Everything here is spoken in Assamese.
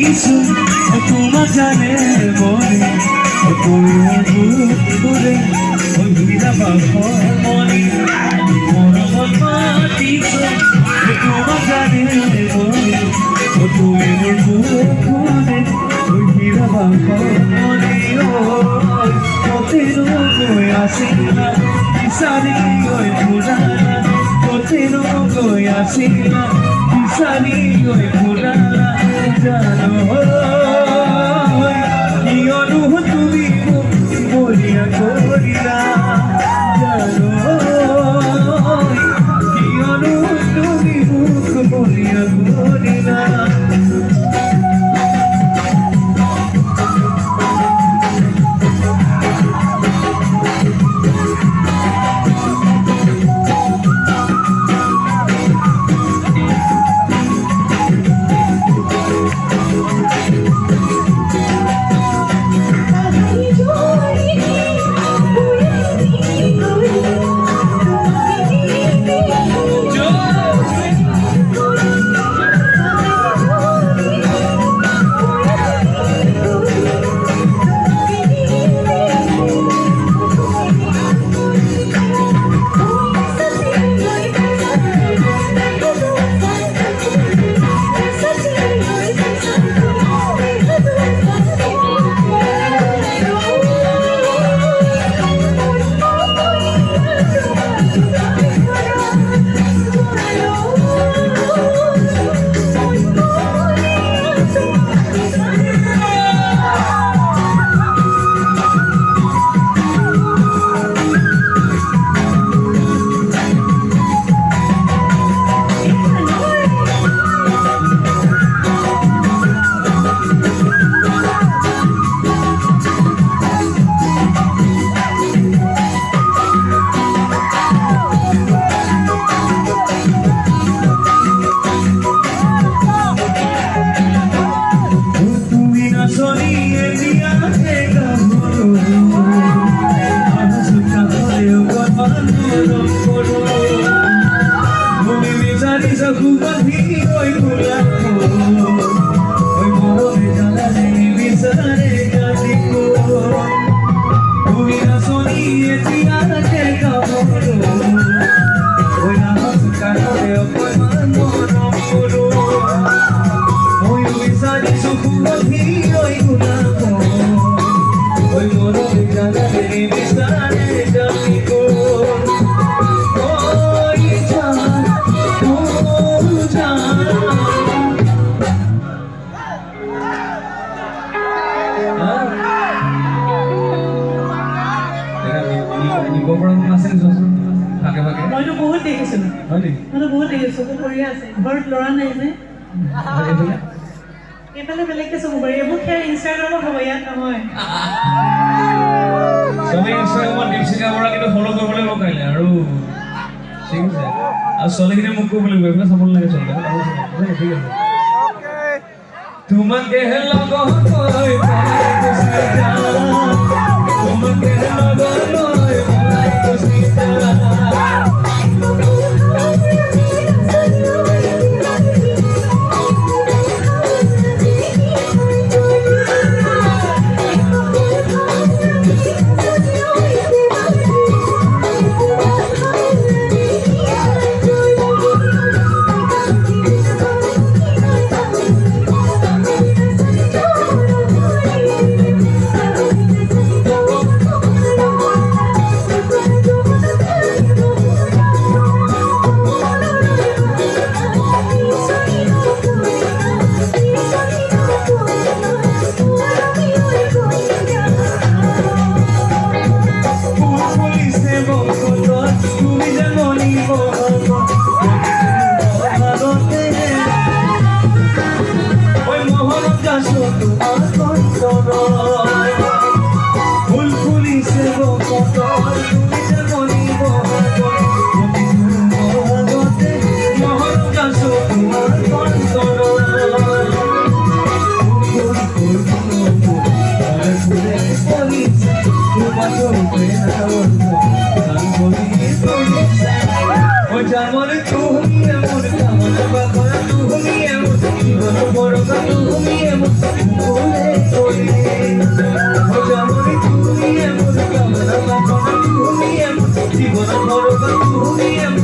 দিছো তোমাক জানে মনে তুমি বুকুৰে অভিৰা বাখমনি মৰমত মাতিছো তোমাক জানে মনে তুমি বুকুৰে অভিৰা বাখমনি কতেনো গৈ আছিলা বিচাৰি গৈ ফুৰালা কতেনো গৈ আছিলা বিচাৰি গৈ ফুৰালা জানো কিয়নো তুমি মোক বলিয়া কৰিলা জানো কিয়নো তুমি মোক বলিয়া কৰিলা যেমন তুমি এমন কামনা বাবা তুমি এমন জীবন বড় তুমি এমন বলে চলে যেমন তুমি এমন কামনা বাবা তুমি এমন জীবন বড় তুমি এমন